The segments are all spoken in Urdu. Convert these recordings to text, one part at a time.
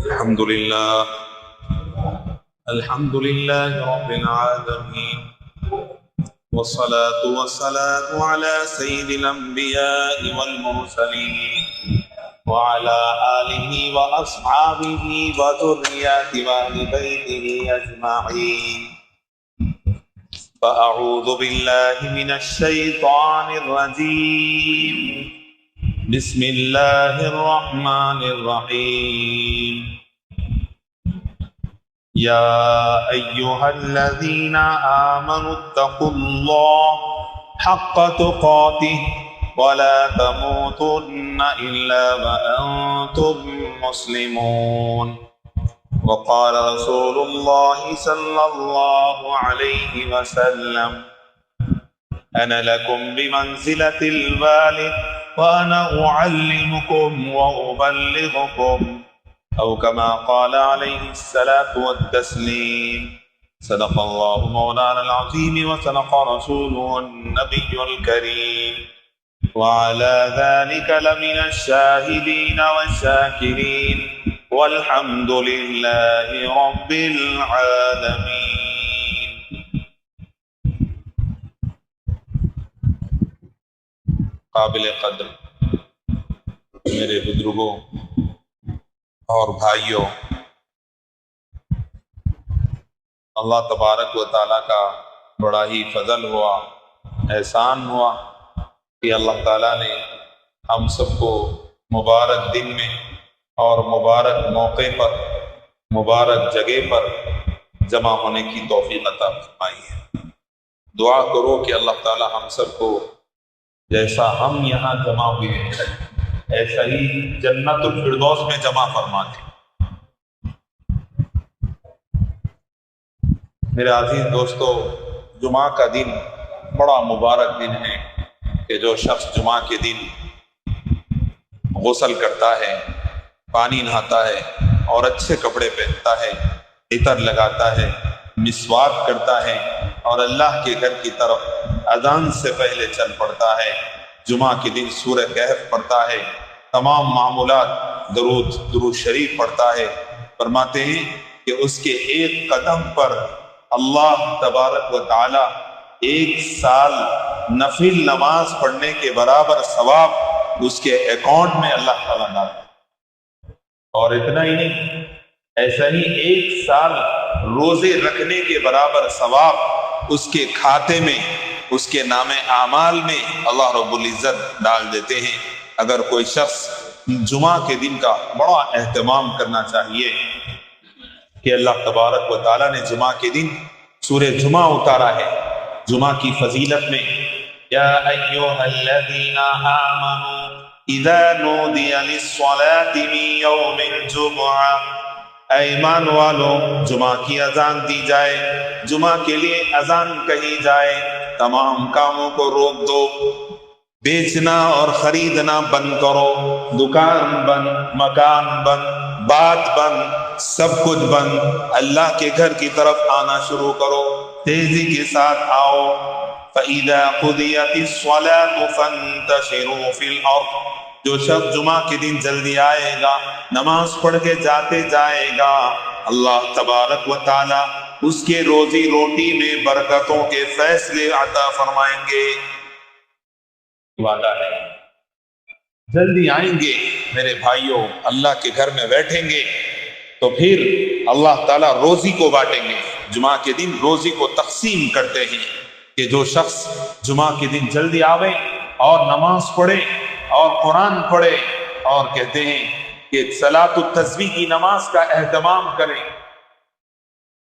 الحمد لله رب العالمين، والصلاة والسلام على سيد الأنبياء والمرسلين وعلى آله وأصحابه وذريات وأهل بيته أجمعين. فأعوذ بالله من الشيطان الرجيم. بسم الله الرحمن الرحيم. يا أيها الذين آمنوا اتقوا الله حق تقاته ولا تموتن إلا وأنتم مسلمون. وقال رسول الله صلى الله عليه وسلم: أنا لكم بمنزلة الوالد وأنا أعلمكم وأبلغكم، أو كما قال عليه الصلاة والتسليم. صدق الله مولانا العظيم وصدق رسوله النبي الكريم، وعلى ذلك لمن الشاهدين والشاكرين، والحمد لله رب العالمين. قابل قدر میرے بزرگوں اور بھائیوں، اللہ تبارک و تعالیٰ کا بڑا ہی فضل ہوا، احسان ہوا کہ اللہ تعالیٰ نے ہم سب کو مبارک دن میں اور مبارک موقع پر، مبارک جگہ پر جمع ہونے کی توفیق عطا فرمائی ہے۔ دعا کرو کہ اللہ تعالیٰ ہم سب کو جیسا ہم یہاں جمع ہوئے ہیں ایسا ہی جنت الفردوس میں جمع فرما دے۔ میرے عزیز دوستو، جمعہ کا دن بڑا مبارک دن ہے کہ جو شخص جمعہ کے دن غسل کرتا ہے، پانی نہاتا ہے اور اچھے کپڑے پہنتا ہے، عطر لگاتا ہے، مسواک کرتا ہے اور اللہ کے گھر کی طرف اذان سے پہلے چل پڑتا ہے، جمعہ کے دن سورہ کہف پڑھتا ہے، تمام معمولات درود شریف پڑھتا ہے، فرماتے ہیں کہ اس کے ایک قدم پر اللہ تبارک و تعالی 1 سال نفل نماز پڑھنے کے برابر ثواب اس کے اکاؤنٹ میں اللہ تعالیٰ ڈالتا ہے۔ اور اتنا ہی نہیں، ایسا ہی 1 سال روزے رکھنے کے برابر ثواب اس کے کھاتے میں، اس کے نام اعمال میں اللہ رب العزت ڈال دیتے ہیں۔ اگر کوئی شخص جمعہ کے دن کا بڑا اہتمام کرنا چاہیے کہ اللہ تبارک و تعالیٰ نے جمعہ کے دن سورہ جمعہ اتارا ہے، جمعہ کی فضیلت میں یا ایھا الذین آمنوا اذا نودی للصلاة من یوم الجمعہ، اے ایمان والو، جمعہ کی اذان دی جائے، جمعہ کے لیے اذان کہی جائے، تمام کاموں کو روک دو، بیچنا اور خریدنا بند کرو، دکان بند، مکان بند، بات بند، سب کچھ بند، اللہ کے گھر کی طرف آنا شروع کرو، تیزی کے ساتھ آؤ۔ فَإِذَا قُضِيَتِ الصَّلَاةُ فَانتَشِرُوا فِي الْأَرْضِ، جو شخص جمعہ کے دن جلدی آئے گا، نماز پڑھ کے جاتے جائے گا، اللہ تبارک و تعالی اس کے روزی روٹی میں برکتوں کے فیصلے عطا فرمائیں گے۔ وعدہ ہے، جلدی آئیں گے میرے بھائیوں، اللہ کے گھر میں بیٹھیں گے تو پھر اللہ تعالیٰ روزی کو بانٹیں گے۔ جمعہ کے دن روزی کو تقسیم کرتے ہیں کہ جو شخص جمعہ کے دن جلدی آوے اور نماز پڑھے اور قرآن پڑھے اور کہتے ہیں کہ صلاۃ التسبیح کی نماز کا اہتمام کریں،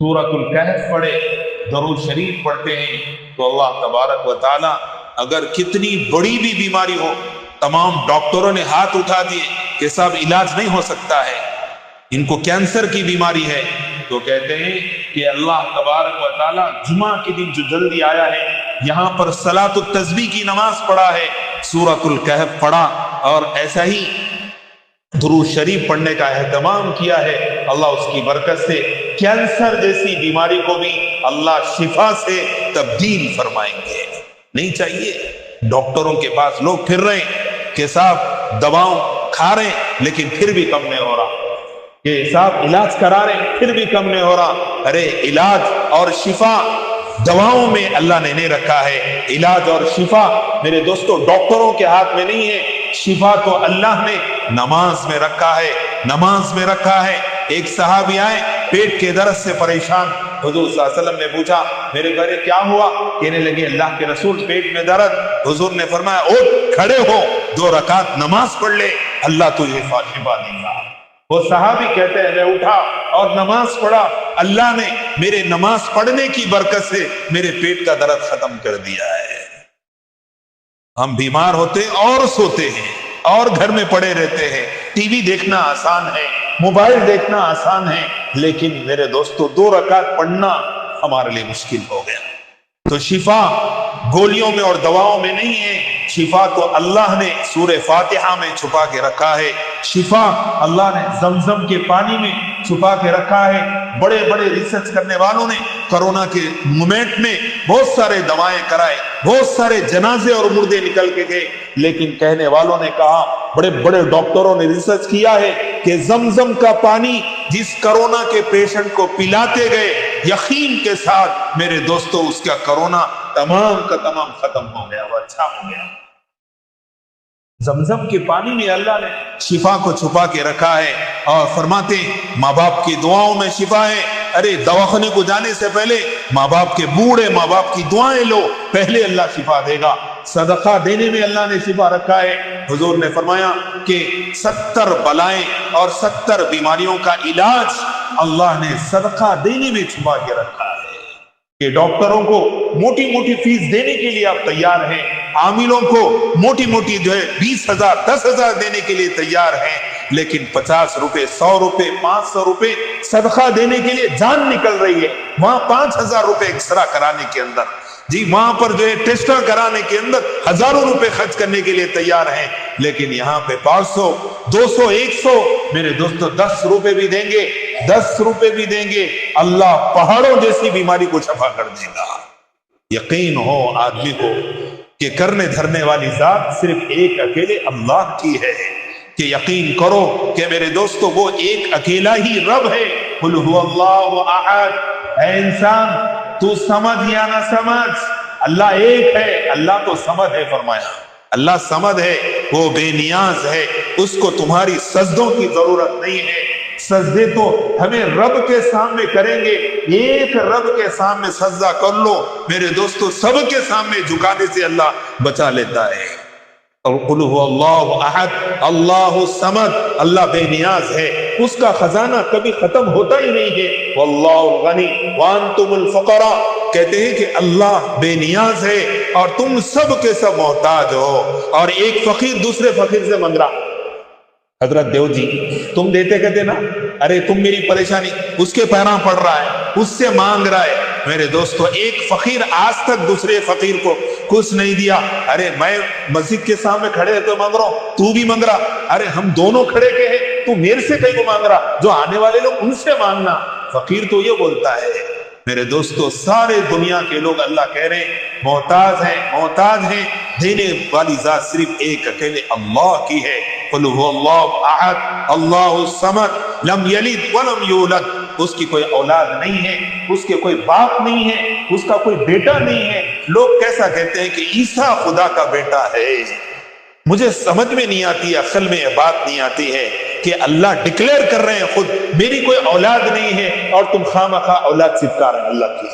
سورۃ الکہف پڑھے، درود شریف پڑھتے ہیں، تو اللہ تبارک و تعالی اگر کتنی بڑی بھی بیماری ہو، تمام ڈاکٹروں نے ہاتھ اٹھا دیے کہ صاحب علاج نہیں ہو سکتا ہے، ان کو کینسر کی بیماری ہے، تو کہتے ہیں کہ اللہ تبارک و تعالی جمعہ کے دن جو جلدی آیا ہے، یہاں پر صلاۃ التسبیح کی نماز پڑھا ہے، سورۃ الکہف پڑھا اور ایسا ہی درود شریف پڑھنے کا اہتمام کیا ہے، اللہ اس کی برکت سے کینسر جیسی بیماری کو بھی اللہ شفا سے تبدیل فرمائیں گے۔ نہیں چاہیے ڈاکٹروں کے پاس لوگ پھر رہے ہیں کہ صاحب دواؤں کھا رہے ہیں لیکن پھر بھی کم نہیں ہو رہا، کہ صاحب علاج کرا رہے پھر بھی کم نہیں ہو رہا. ارے علاج اور شفا دواؤں میں اللہ نے نہیں رکھا ہے. علاج اور شفا میرے دوستو ڈاکٹروں کے ہاتھ میں نہیں ہے. شفا تو اللہ نے نماز میں رکھا ہے، نماز میں رکھا ہے. ایک صحابی آئے پیٹ کے درد سے پریشان. حضور صلی اللہ علیہ وسلم نے پوچھا میرے گھر کیا ہوا؟ کہنے لگے اللہ کے رسول پیٹ میں درد. حضور نے فرمایا اٹھ کھڑے ہو 2 رکعت نماز پڑھ لے، اللہ تجھے شفا دے گا. وہ صحابی کہتے ہیں میں اٹھا اور نماز پڑھا، اللہ نے میرے نماز پڑھنے کی برکت سے میرے پیٹ کا درد ختم کر دیا ہے. ہم بیمار ہوتے اور سوتے ہیں اور گھر میں پڑے رہتے ہیں. ٹی وی دیکھنا آسان ہے، موبائل دیکھنا آسان ہے، لیکن میرے دوستو 2 رکعت پڑھنا ہمارے لیے مشکل ہو گیا. تو شفا گولیوں میں اور دواؤں میں نہیں ہے. شفا تو اللہ نے سورہ فاتحہ میں چھپا کے رکھا ہے. شفا اللہ نے زمزم کے پانی میں چھپا کے رکھا ہے. بڑے بڑے ریسرچ کرنے والوں نے کرونا کے مومنٹ میں بہت سارے دوائیں کرائے، بہت سارے جنازے اور مردے نکل کے گئے، لیکن کہنے والوں نے کہا، بڑے بڑے ڈاکٹروں نے ریسرچ کیا ہے کہ زمزم کا پانی جس کرونا کے پیشنٹ کو پلاتے گئے یقین کے ساتھ میرے دوستو اس کا کرونا تمام کا تمام ختم ہو گیا، وہ اچھا ہو گیا. زمزم کے پانی میں اللہ نے شفا کو چھپا کے رکھا ہے. اور فرماتے ماں باپ کی دعاؤں میں شفا ہے. ارے دواخانے کو جانے سے پہلے ماں باپ کے بوڑھے ماں باپ کی دعائیں لو، پہلے اللہ شفا دے گا. صدقہ دینے میں اللہ نے شفا رکھا ہے. حضور نے فرمایا کہ 70 بلائیں اور 70 بیماریوں کا علاج اللہ نے صدقہ دینے میں چھپا کے رکھا ہے. کہ ڈاکٹروں کو موٹی موٹی فیس دینے کے لیے آپ تیار ہیں، عاملوں کو موٹی موٹی 20,000 10,000 دینے کے لیے تیار ہیں، لیکن 50 روپے 100 روپے 500 روپے صدقہ دینے کے لیے جان نکل رہی ہے. وہاں 5,000 روپے ایکسرا کرانے کے اندر، جی وہاں پر ٹیسٹ کرانے کے اندر ہزاروں روپے خرچ کرنے کے لیے تیار ہیں، لیکن یہاں پہ 500 200 100 میرے دوستو 10 روپے بھی دیں گے، 10 روپے بھی دیں گے، اللہ پہاڑوں جیسی بیماری کو شفا کر دے گا. یقین ہو آدمی کو کہ کرنے دھرنے والی ذات صرف ایک اکیلے اللہ کی ہے. کہ یقین کرو کہ میرے دوستو وہ ایک اکیلا ہی رب ہے. قل هو اللہ احد. اے انسان تو سمجھ یا نہ سمجھ، اللہ ایک ہے. اللہ تو سمجھ ہے فرمایا، اللہ سمجھ ہے، وہ بے نیاز ہے، اس کو تمہاری سجدوں کی ضرورت نہیں ہے. سجدے تو ہمیں رب کے سامنے کریں گے. ایک رب کے سامنے سجدہ کر لو میرے دوستو، سب کے سامنے جھکانے سے اللہ بچا لیتا ہے. قل هو اللہ احد اللہ الصمد. اللہ بے نیاز ہے، اس کا خزانہ کبھی ختم ہوتا ہی نہیں ہے. واللہ الغنی وانتم الفقراء. کہتے ہیں کہ اللہ بے نیاز ہے اور تم سب کے سب محتاج ہو. اور ایک فقیر دوسرے فقیر سے مانگ رہا، حضرت دیو جی تم دیتے کہتے نا، ارے تم میری پریشانی، اس کے پیراں پڑ رہا ہے، اس سے مانگ رہا ہے. میرے دوستو ایک فقیر آج تک دوسرے فقیر کو کچھ نہیں دیا. ارے میں مسجد کے سامنے کھڑے تو مانگ رہا ہوں، تو بھی مانگ رہا. ارے ہم دونوں کھڑے کے ہیں، تو میرے سے کہیں کو مانگ رہا، جو آنے والے لوگ ان سے مانگنا. فقیر تو یہ بولتا ہے. میرے دوستو سارے دنیا کے لوگ اللہ کہہ رہے ہیں محتاج ہیں، محتاج ہیں. دینے والی ذات صرف ایک اکیلے اللہ کی ہے. قل هو اللہ احد اللہ الصمد لم یلد ولم یولد. اس کی کوئی اولاد نہیں ہے، اس کے کوئی باپ نہیں ہے، اس کا کوئی بیٹا نہیں ہے. لوگ کیسا کہتے ہیں کہ عیسیٰ خدا کا بیٹا ہے. مجھے سمجھ میں نہیں آتی، عقل میں یہ بات نہیں آتی ہے کہ اللہ ڈکلیئر کر رہے ہیں خود میری کوئی اولاد نہیں ہے اور تم خواہ اولاد چپکا رہے ہیں اللہ کی.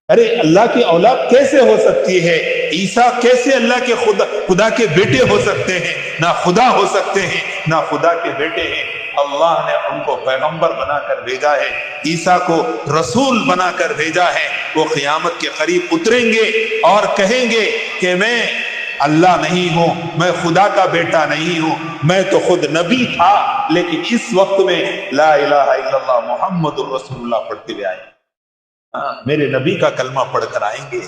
ارے اللہ کی اولاد کیسے ہو سکتی ہے؟ عیسیٰ کیسے اللہ کے خدا کے بیٹے ہو سکتے ہیں؟ نہ خدا ہو سکتے ہیں نہ خدا کے بیٹے ہیں. اللہ نے ان کو پیغمبر بنا کر بھیجا ہے، عیسیٰ کو رسول بنا کر بھیجا ہے. وہ قیامت کے قریب اتریں گے اور کہیں گے کہ میں اللہ نہیں ہوں، میں خدا کا بیٹا نہیں ہوں، میں تو خود نبی تھا، لیکن اس وقت میں لا الہ الا اللہ محمد الرسول اللہ پڑھتے ہوئے آئے. میرے نبی کا کلمہ پڑھ کر آئیں گے.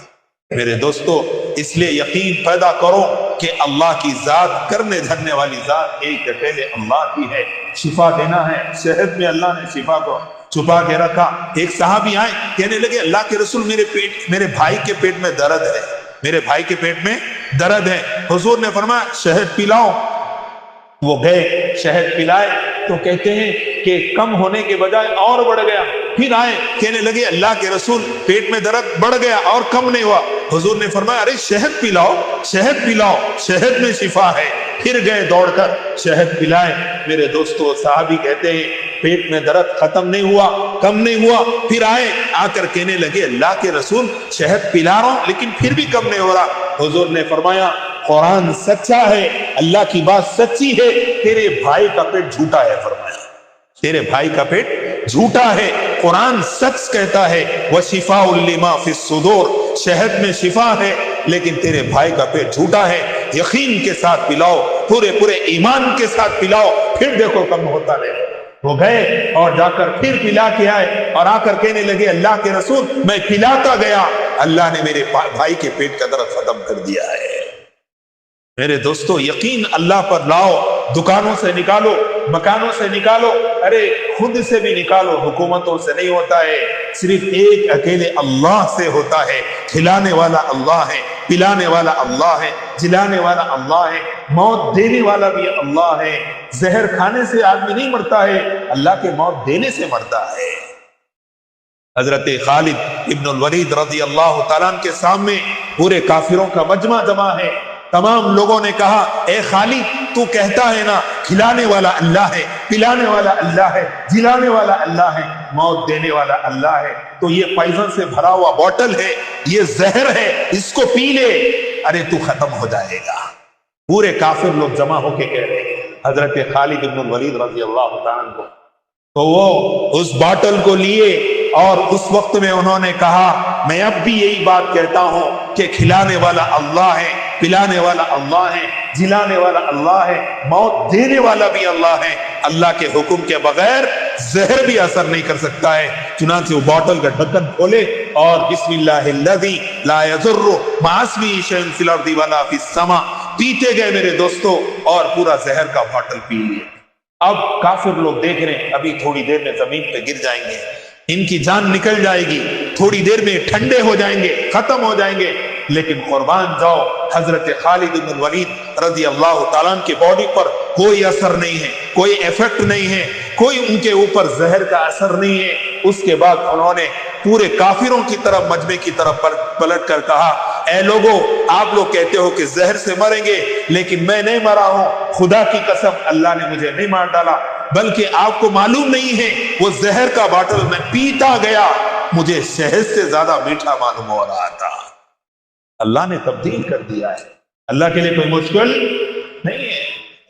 میرے دوستو اس لیے یقین پیدا کرو کہ اللہ کی ذات، کرنے دھرنے والی ذات ایک اکیلے اللہ کی ہے. شفا دینا ہے، صحت میں اللہ نے شفا کو چھپا کے رکھا. ایک صحابی آئے کہنے لگے اللہ کے رسول میرے بھائی کے پیٹ میں درد ہے، میرے بھائی کے پیٹ میں درد ہے. حضور نے فرمایا شہد پلاؤ. وہ گئے شہد پلائے تو کہتے ہیں کہ کم ہونے کے بجائے اور بڑھ گیا. پھر آئے کہنے لگے اللہ کے رسول پیٹ میں درد بڑھ گیا اور کم نہیں ہوا. حضور نے فرمایا ارے شہد پلاؤ، شہد پلاؤ، شہد میں شفا ہے. پھر گئے دوڑ کر شہد پلائے. میرے دوستو صحابی کہتے ہیں پیٹ میں درد ختم نہیں ہوا، کم نہیں ہوا. پھر آئے آ کر کہنے لگے اللہ کے رسول شہد پلا رہا ہوں لیکن پھر بھی کم نہیں ہو رہا. حضور نے فرمایا قرآن سچا ہے، اللہ کی بات سچی ہے، تیرے بھائی کا پیٹ جھوٹا ہے. فرمایا تیرے بھائی کا پیٹ جھوٹا ہے، قرآن سچ کہتا ہے وَشِفَاءٌ لِمَا فِي الصُّدُورِ، شہد میں شفا ہے لیکن تیرے بھائی کا پیٹ جھوٹا ہے. یقین کے ساتھ پلاؤ، پورے ایمان کے ساتھ پلاؤ، پھر دیکھو کم ہوتا نہیں. وہ گئے اور جا کر پھر پلا کے آئے اور آ کر کہنے لگے اللہ کے رسول میں پلاتا گیا، اللہ نے میرے بھائی کے پیٹ کا درد ختم کر دیا ہے. میرے دوستو یقین اللہ پر لاؤ. دکانوں سے نکالو، مکانوں سے نکالو، ارے خود سے بھی نکالو، حکومتوں سے نہیں ہوتا ہے، صرف ایک اکیلے اللہ سے ہوتا ہے. کھلانے والا اللہ ہے، پلانے والا اللہ ہے، جلانے والا اللہ ہے، موت دینے والا بھی اللہ ہے. زہر کھانے سے آدمی نہیں مرتا ہے، اللہ کے موت دینے سے مرتا ہے. حضرت خالد ابن الولید رضی اللہ تعالیٰ عنہ کے سامنے پورے کافروں کا مجمع جمع ہے. تمام لوگوں نے کہا اے خالد تو کہتا ہے نا کھلانے والا اللہ ہے، پلانے والا اللہ ہے، جلانے والا اللہ ہے، موت دینے والا اللہ ہے، تو یہ پائزن سے بھرا ہوا بوٹل ہے، یہ زہر ہے، اس کو پی لے، ارے تو ختم ہو جائے گا. پورے کافر لوگ جمع ہو کے کہہ رہے ہیں حضرت خالد ابن الولید رضی اللہ تعالیٰ عنہ کو. تو وہ اس باٹل کو لیے اور اس وقت میں انہوں نے کہا میں اب بھی یہی بات کہتا ہوں کہ کھلانے والا اللہ ہے، پلانے والا اللہ ہے، جلانے والا اللہ ہے، موت دینے والا بھی اللہ ہے. اللہ کے حکم کے بغیر زہر بھی اثر نہیں کر سکتا ہے. چنانچہ وہ باٹل کا ڈھکن کھولے اور بسم اللہ الذی لا یضر مع اسمہ شیء فی الارض ولا فی السماء پیتے گئے میرے دوستو اور پورا زہر کا باٹل پی لیے. اب کافر لوگ دیکھ رہے ہیں ابھی تھوڑی دیر میں زمین پہ گر جائیں گے، ان کی جان نکل جائے گی، تھوڑی دیر میں ٹھنڈے ہو جائیں گے، ختم ہو جائیں گے. لیکن قربان جاؤ حضرت خالد بن الولید رضی اللہ تعالیٰ عنہ کی باڈی پر کوئی اثر نہیں ہے، کوئی ایفیکٹ نہیں ہے، کوئی ان کے اوپر زہر کا اثر نہیں ہے. اس کے بعد انہوں نے پورے کافروں کی طرف مجمع کی طرف پلٹ کر کہا اے لوگوں آپ لوگ کہتے ہو کہ زہر سے مریں گے لیکن میں نہیں مرا ہوں، خدا کی قسم اللہ نے مجھے نہیں مار ڈالا، بلکہ آپ کو معلوم نہیں ہے وہ زہر کا باٹل میں پیتا گیا، مجھے شہد سے زیادہ میٹھا معلوم ہو رہا تھا. اللہ نے تبدیل کر دیا ہے. اللہ کے لیے کوئی مشکل نہیں ہے.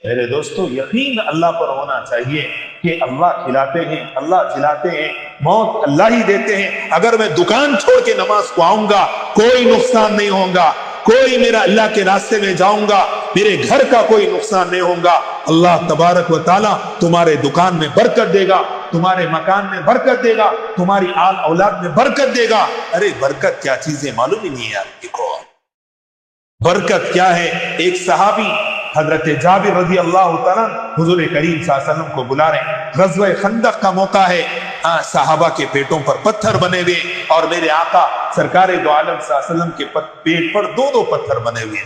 میرے دوستو یقین اللہ پر ہونا چاہیے کہ اللہ کھلاتے ہیں، اللہ جلاتے ہیں، موت اللہ ہی دیتے ہیں. اگر میں دکان چھوڑ کے نماز کو آؤں گا کوئی نقصان نہیں ہوگا، کوئی میرا اللہ کے راستے میں جاؤں گا میرے گھر کا کوئی نقصان نہیں ہوگا. اللہ تبارک و تعالیٰ تمہارے دکان میں برکت دے گا، تمہارے مکان میں برکت دے گا، تمہاری آل اولاد میں برکت دے گا. ارے برکت کیا چیز ہے معلوم ہی نہیں ہے آپ کو. برکت کیا ہے؟ ایک صحابی حضرت جابر رضی اللہ تعالیٰ حضور کریم صلی اللہ علیہ وسلم کو بلا رہے ہیں. غزوہ خندق کا موقع ہے. صحابہ کے پیٹوں پر پتھر بنے ہوئے اور میرے آقا سرکار دو عالم صلی اللہ علیہ وسلم کے پیٹ پر دو پتھر بنے ہوئے.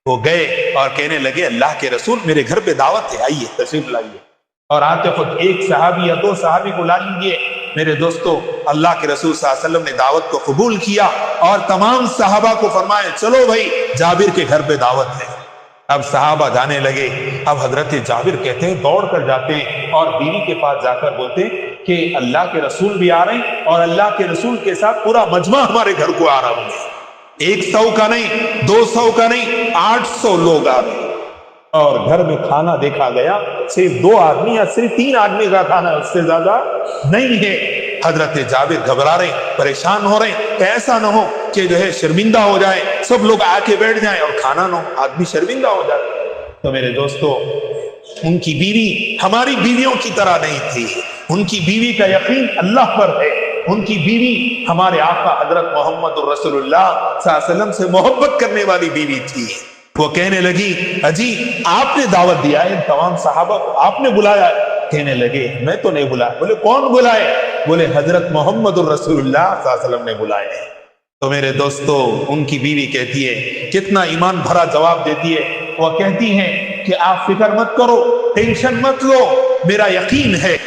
وہ گئے اور کہنے لگے اللہ کے رسول میرے گھر پہ دعوت ہے، آئیے تشریف لائیے. اور آتے خود ایک صحابی یا دو صحابی کو لا لیجیے. میرے دوستو اللہ کے رسول صلی اللہ علیہ وسلم نے دعوت کو قبول کیا اور تمام صحابہ کو فرمایا چلو بھائی جابر کے گھر پہ دعوت ہے. اب صحابہ جانے لگے. اب حضرت جابر کہتے ہیں دوڑ کر جاتے ہیں اور بیوی کے پاس جا کر بولتے ہیں کہ اللہ کے رسول بھی آ رہے ہیں اور اللہ کے رسول کے ساتھ پورا مجمع ہمارے گھر کو آ رہا ہوں. 100 کا نہیں، 200 کا نہیں، 800 لوگ آ رہے ہیں. اور گھر میں کھانا دیکھا گیا صرف 2 آدمی یا صرف 3 آدمی کا کھانا، اس سے زیادہ نہیں ہے. حضرت جابر گھبرا رہے ہیں، پریشان ہو رہے ہیں کہ ایسا نہ ہو کہ جو ہے شرمندہ ہو جائے، سب لوگ آ کے بیٹھ جائیں اور کھانا نہ ہو، آدمی شرمندہ ہو جائے. تو میرے دوستو ان کی بیوی ہماری بیویوں کی طرح نہیں تھی. ان کی بیوی کا یقین اللہ پر ہے. ان کی بیوی ہمارے آقا حضرت محمد رسول اللہ صلی اللہ علیہ وسلم سے محبت کرنے والی بیوی تھی. وہ کہنے لگی اجی آپ نے دعوت دیا ہے تمام صحابہ کو، آپ نے بلایا ہے؟ کہنے لگے میں تو نہیں بلایا. بولے کون بلائے؟ بولے حضرت محمد رسول اللہ صلی اللہ علیہ وسلم نے بلائے ہیں. تو میرے دوستو ان کی بیوی کہتی ہے کتنا ایمان بھرا جواب دیتی ہے. وہ کہتی ہیں کہ آپ فکر مت کرو، ٹینشن مت لو، میرا یقین ہے